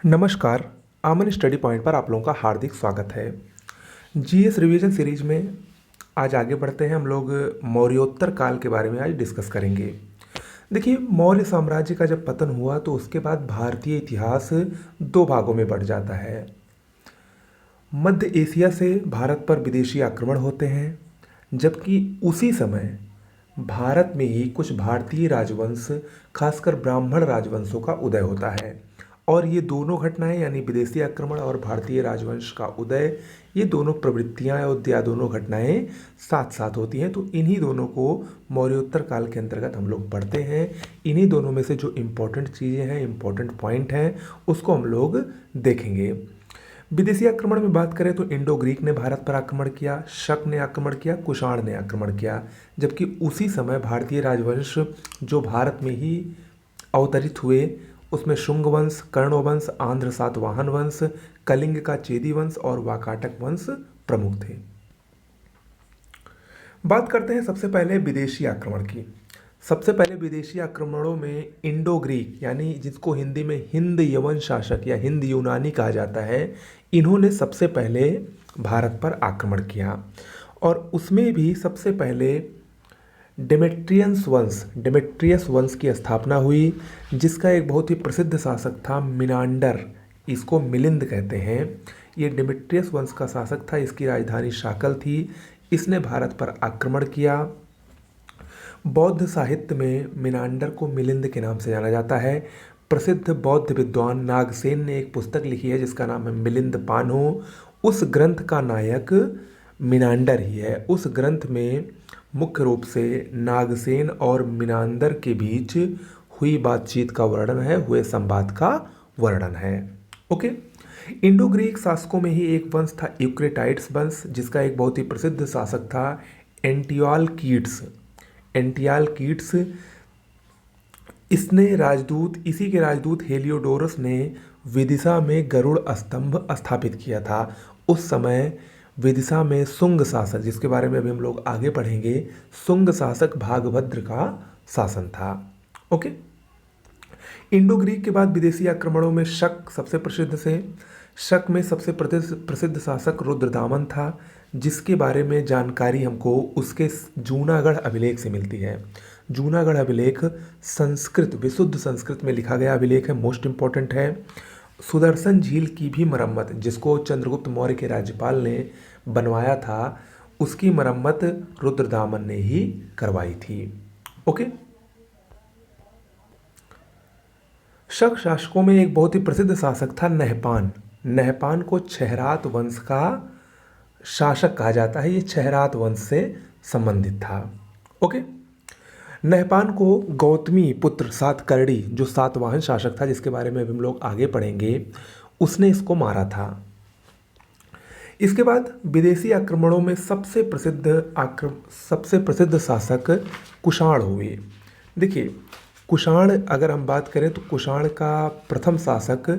नमस्कार। आमन study point पर आप लोगों का हार्दिक स्वागत है। जीएस रिवीजन सीरीज में आज आगे बढ़ते हैं। हम लोग मौर्योत्तर काल के बारे में आज डिस्कस करेंगे। देखिए, मौर्य साम्राज्य का जब पतन हुआ तो उसके बाद भारतीय इतिहास दो भागों में बढ़ जाता है। मध्य एशिया से भारत पर विदेशी आक्रमण होते हैं, जबकि उसी समय भारत में ही कुछ भारतीय राजवंश, खासकर ब्राह्मण राजवंशों का उदय होता है। और ये दोनों घटनाएं यानी विदेशी आक्रमण और भारतीय राजवंश का उदय, ये दोनों प्रवृत्तियां या दोनों घटनाएं साथ साथ होती हैं। तो इन्हीं दोनों को मौर्योत्तर काल के अंतर्गत हम लोग पढ़ते हैं। इन्हीं दोनों में से जो इम्पोर्टेंट चीज़ें हैं, इम्पोर्टेंट पॉइंट हैं, उसको हम लोग देखेंगे। विदेशी आक्रमण में बात करें तो इंडो ग्रीक ने भारत पर आक्रमण किया, शक ने आक्रमण किया, कुषाण ने आक्रमण किया। जबकि उसी समय भारतीय राजवंश जो भारत में ही अवतरित हुए, उसमें शुंग वंश, कर्ण वंश, आंध्र सातवाहन वंश, कलिंग का चेदी वंश और वाकाटक वंश प्रमुख थे। बात करते हैं सबसे पहले विदेशी आक्रमण की। सबसे पहले विदेशी आक्रमणों में इंडो ग्रीक यानी जिसको हिंदी में हिंद यवन शासक या हिंद यूनानी कहा जाता है, इन्होंने सबसे पहले भारत पर आक्रमण किया। और उसमें भी सबसे पहले डेमेट्रियस वंश की स्थापना हुई, जिसका एक बहुत ही प्रसिद्ध शासक था मिनांडर। इसको मिलिंद कहते हैं। ये डेमेट्रियस वंश का शासक था। इसकी राजधानी शाकल थी। इसने भारत पर आक्रमण किया। बौद्ध साहित्य में मिनांडर को मिलिंद के नाम से जाना जाता है। प्रसिद्ध बौद्ध विद्वान नागसेन ने एक पुस्तक लिखी है जिसका नाम है मिलिंद पानो। उस ग्रंथ का नायक मिनांडर ही है। उस ग्रंथ में मुख्य रूप से नागसेन और मिनांदर के बीच हुई बातचीत का वर्णन है, हुए संवाद का वर्णन है। ओके। इंडो ग्रीक शासकों में ही एक वंश था यूक्रेटाइड्स वंश, जिसका एक बहुत ही प्रसिद्ध शासक था एंटियालकीड्स। इसी के राजदूत हेलियोडोरस ने विदिशा में गरुड़ स्तंभ स्थापित किया था। उस समय विदिशा में सुंग शासक, जिसके बारे में अभी हम लोग आगे पढ़ेंगे, सुंग शासक भागभद्र का शासन था। ओके। इंडो ग्रीक के बाद विदेशी आक्रमणों में शक सबसे प्रसिद्ध से। शक में सबसे प्रसिद्ध शासक रुद्रदामन था, जिसके बारे में जानकारी हमको उसके जूनागढ़ अभिलेख से मिलती है। जूनागढ़ अभिलेख संस्कृत, विशुद्ध संस्कृत में लिखा गया अभिलेख है, मोस्ट इम्पॉर्टेंट है। सुदर्शन झील की भी मरम्मत, जिसको चंद्रगुप्त मौर्य के राज्यपाल ने बनवाया था, उसकी मरम्मत रुद्रदामन ने ही करवाई थी। ओके। शक शासकों में एक बहुत ही प्रसिद्ध शासक था नहपान। नहपान को छहरात वंश का शासक कहा जाता है। ये छहरात वंश से संबंधित था। ओके। नहपान को गौतमी पुत्र सातकर्णी, जो सातवाहन शासक था, जिसके बारे में अभी हम लोग आगे पढ़ेंगे, उसने इसको मारा था। इसके बाद विदेशी आक्रमणों में सबसे प्रसिद्ध शासक कुषाण हुए। देखिए, कुषाण अगर हम बात करें तो कुषाण का प्रथम शासक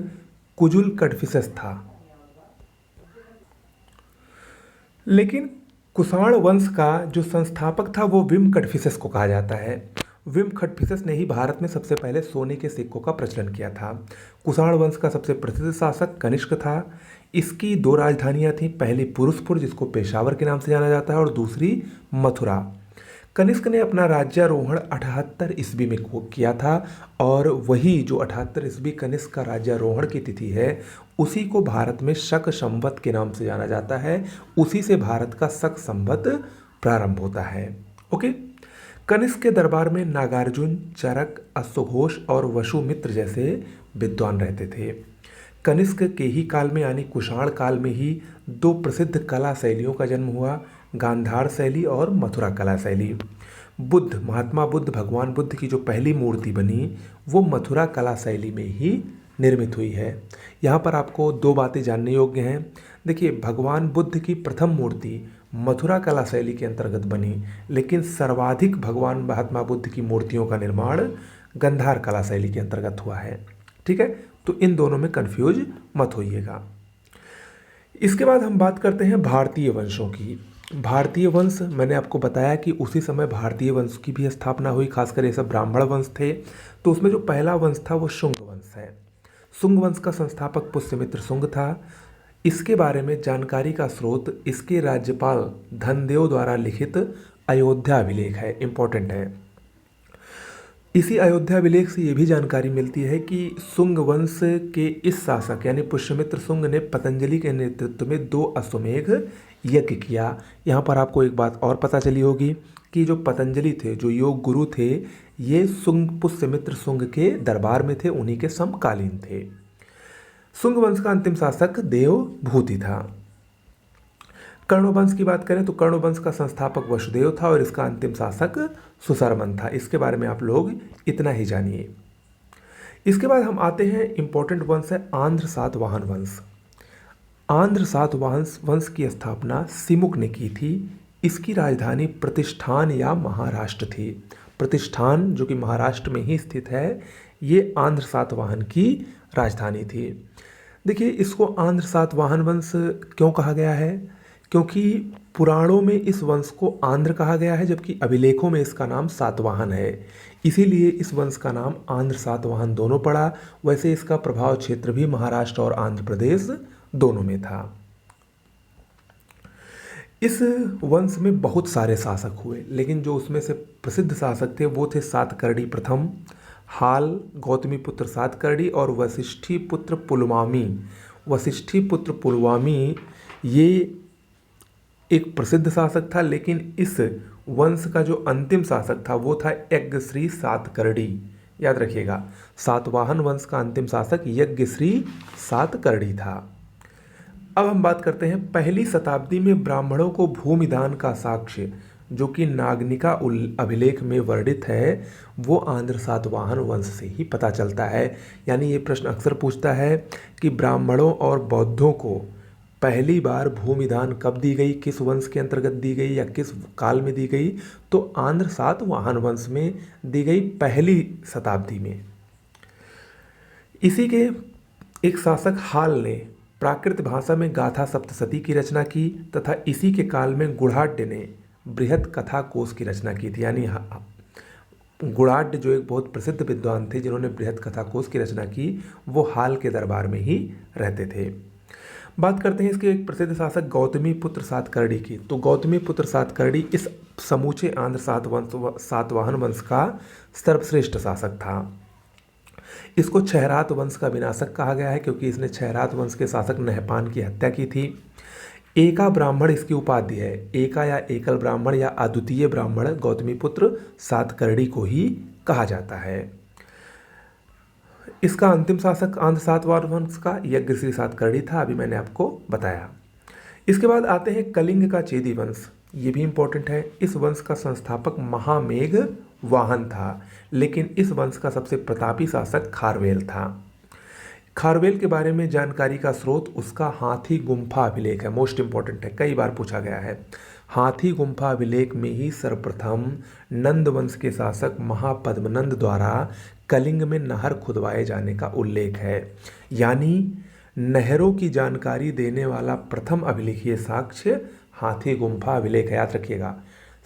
कुजुल कड़फिसेस था। लेकिन कुषाण वंश का जो संस्थापक था वो विम कड़फिसेस को कहा जाता है। विम कड़फिसेस ने ही भारत में सबसे पहले सोने के सिक्कों का प्रचलन किया था। कुषाण वंश का सबसे प्रसिद्ध शासक कनिष्क था। इसकी दो राजधानियां थीं, पहली पुरुषपुर, जिसको पेशावर के नाम से जाना जाता है, और दूसरी मथुरा। कनिष्क ने अपना राज्यारोहण 78 ईस्वी में किया था, और वही जो 78 ईस्वी कनिष्क का राज्यारोहण की तिथि है, उसी को भारत में शक संवत के नाम से जाना जाता है। उसी से भारत का शक संवत प्रारंभ होता है। ओके। कनिष्क के दरबार में नागार्जुन, चरक, अश्वघोष और वसुमित्र जैसे विद्वान रहते थे। कनिष्क के ही काल में यानी कुषाण काल में ही दो प्रसिद्ध कला शैलियों का जन्म हुआ, गांधार शैली और मथुरा कला शैली। महात्मा बुद्ध, भगवान बुद्ध की जो पहली मूर्ति बनी वो मथुरा कला शैली में ही निर्मित हुई है। यहाँ पर आपको दो बातें जानने योग्य हैं। देखिए, भगवान बुद्ध की प्रथम मूर्ति मथुरा कला शैली के अंतर्गत बनी, लेकिन सर्वाधिक भगवान महात्मा बुद्ध की मूर्तियों का निर्माण गांधार कला शैली के अंतर्गत हुआ है। ठीक है, तो इन दोनों में कंफ्यूज मत होइएगा। इसके बाद हम बात करते हैं भारतीय वंशों की। भारतीय वंश, मैंने आपको बताया कि उसी समय भारतीय वंश की भी स्थापना हुई, खासकर ये सब ब्राह्मण वंश थे। तो उसमें जो पहला वंश था वो शुंग वंश है। शुंग वंश का संस्थापक पुष्यमित्र शुंग था। इसके बारे में जानकारी का स्रोत इसके राज्यपाल धनदेव द्वारा लिखित अयोध्या अभिलेख है, इंपॉर्टेंट है। इसी अयोध्या अभिलेख से ये भी जानकारी मिलती है कि शुंग वंश के इस शासक यानी पुष्यमित्र शुंग ने पतंजलि के नेतृत्व में 2 अश्वमेध यज्ञ किया। यहाँ पर आपको एक बात और पता चली होगी कि जो पतंजलि थे, जो योग गुरु थे, ये पुष्यमित्र शुंग के दरबार में थे, उन्हीं के समकालीन थे। शुंग वंश का अंतिम शासक देवभूति था। कर्ण वंश की बात करें तो कर्ण वंश का संस्थापक वसुदेव था और इसका अंतिम शासक सुशर्मन था। इसके बारे में आप लोग इतना ही जानिए। इसके बाद हम आते हैं, इंपॉर्टेंट वंश है आंध्र सातवाहन वंश। आंध्र सातवाहन वंश की स्थापना सिमुक ने की थी। इसकी राजधानी प्रतिष्ठान या महाराष्ट्र थी। प्रतिष्ठान जो कि महाराष्ट्र में ही स्थित है, ये आंध्र सातवाहन की राजधानी थी। देखिए, इसको आंध्र सातवाहन वंश क्यों कहा गया है? क्योंकि पुराणों में इस वंश को आंध्र कहा गया है, जबकि अभिलेखों में इसका नाम सातवाहन है। इसीलिए इस वंश का नाम आंध्र सातवाहन दोनों पड़ा। वैसे इसका प्रभाव क्षेत्र भी महाराष्ट्र और आंध्र प्रदेश दोनों में था। इस वंश में बहुत सारे शासक हुए, लेकिन जो उसमें से प्रसिद्ध शासक थे वो थे सातकर्णी प्रथम, हाल, गौतमी पुत्र सातकर्णी और वशिष्ठी पुत्र पुलमामी। वशिष्ठी पुत्र पुलमामी ये एक प्रसिद्ध शासक था, लेकिन इस वंश का जो अंतिम शासक था वो था यज्ञश्री सातकर्णी। याद रखिएगा, सातवाहन वंश का अंतिम शासक यज्ञश्री सातकर्णी था। अब हम बात करते हैं, पहली शताब्दी में ब्राह्मणों को भूमिदान का साक्ष्य जो कि नागनिका अभिलेख में वर्णित है, वो आंध्र सातवाहन वंश से ही पता चलता है। यानी ये प्रश्न अक्सर पूछता है कि ब्राह्मणों और बौद्धों को पहली बार भूमिदान कब दी गई, किस वंश के अंतर्गत दी गई या किस काल में दी गई? तो आंध्र सातवाहन वंश में दी गई, पहली शताब्दी में। इसी के एक शासक हाल ने प्राकृत भाषा में गाथा सप्तशती की रचना की तथा इसी के काल में गुणाढ्य ने बृहत कथा कोश की रचना की थी। यानी गुणाढ्य जो एक बहुत प्रसिद्ध विद्वान थे जिन्होंने बृहत कथा कोश की रचना की, वो हाल के दरबार में ही रहते थे। बात करते हैं इसके एक प्रसिद्ध शासक गौतमी पुत्र सातकर्णी की। तो गौतमी पुत्र सातकर्णी इस समूचे आंध्र सातवाहन वंश का सर्वश्रेष्ठ शासक था। इसको क्षयरात वंश का विनाशक कहा गया है, क्योंकि इसने क्षयरात वंश के शासक नहपान की हत्या की थी। एका ब्राह्मण इसकी उपाधि है। एका या एकल ब्राह्मण या अद्वितीय ब्राह्मण गौतमी पुत्र सातकर्णी को ही कहा जाता है। इसका अंतिम शासक आंध्र सातवाहन वंश का यज्ञश्री सातकर्णी था, अभी मैंने आपको बताया। इसके बाद आते हैं कलिंग का चेदी वंश। ये भी इंपॉर्टेंट है। इस वंश का संस्थापक महामेघ वाहन था, लेकिन इस वंश का सबसे प्रतापी शासक खारवेल था। खारवेल के बारे में जानकारी का स्रोत उसका हाथी गुम्फा अभिलेख है। मोस्ट इंपॉर्टेंट है, कई बार पूछा गया है। हाथी गुम्फा अभिलेख में ही सर्वप्रथम नंद वंश के शासक महापद्मनंद द्वारा कलिंग में नहर खुदवाए जाने का उल्लेख है। यानी नहरों की जानकारी देने वाला प्रथम अभिलेखीय साक्ष्य हाथी गुम्फा अभिलेख है। याद रखिएगा,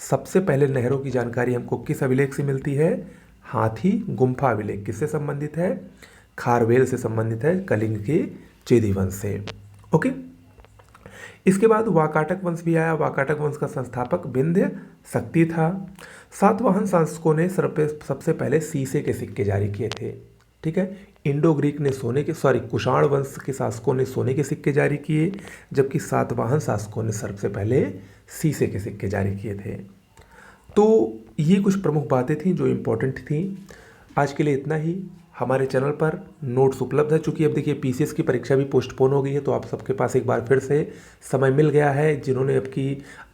सबसे पहले नहरों की जानकारी हमको किस अभिलेख से मिलती है? हाथी गुम्फा अभिलेख। किससे संबंधित है? खारवेल से संबंधित है, कलिंग के चेदी वंश से। ओके, इसके बाद वाकाटक वंश भी आया। वाकाटक वंश का संस्थापक विंध्य शक्ति था। सातवाहन शासकों ने सबसे पहले सीसे के सिक्के जारी किए थे। ठीक है, इंडो ग्रीक ने कुषाण वंश के शासकों ने सोने के सिक्के जारी किए, जबकि सातवाहन शासकों ने सबसे पहले सीसे के सिक्के जारी किए थे। तो ये कुछ प्रमुख बातें थी जो इम्पोर्टेंट थी। आज के लिए इतना ही। हमारे चैनल पर नोट्स उपलब्ध है। चूँकि अब देखिए पीसीएस की परीक्षा भी पोस्टपोन हो गई है, तो आप सबके पास एक बार फिर से समय मिल गया है। जिन्होंने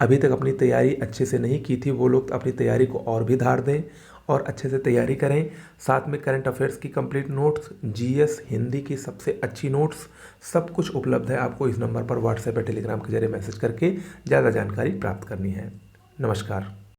अभी तक अपनी तैयारी अच्छे से नहीं की थी, वो लोग अपनी तैयारी को और भी धार दें और अच्छे से तैयारी करें। साथ में करंट अफेयर्स की कंप्लीट नोट्स, जीएस, हिंदी की सबसे अच्छी नोट्स, सब कुछ उपलब्ध है। आपको इस नंबर पर व्हाट्सएप या टेलीग्राम के जरिए मैसेज करके ज़्यादा जानकारी प्राप्त करनी है। नमस्कार।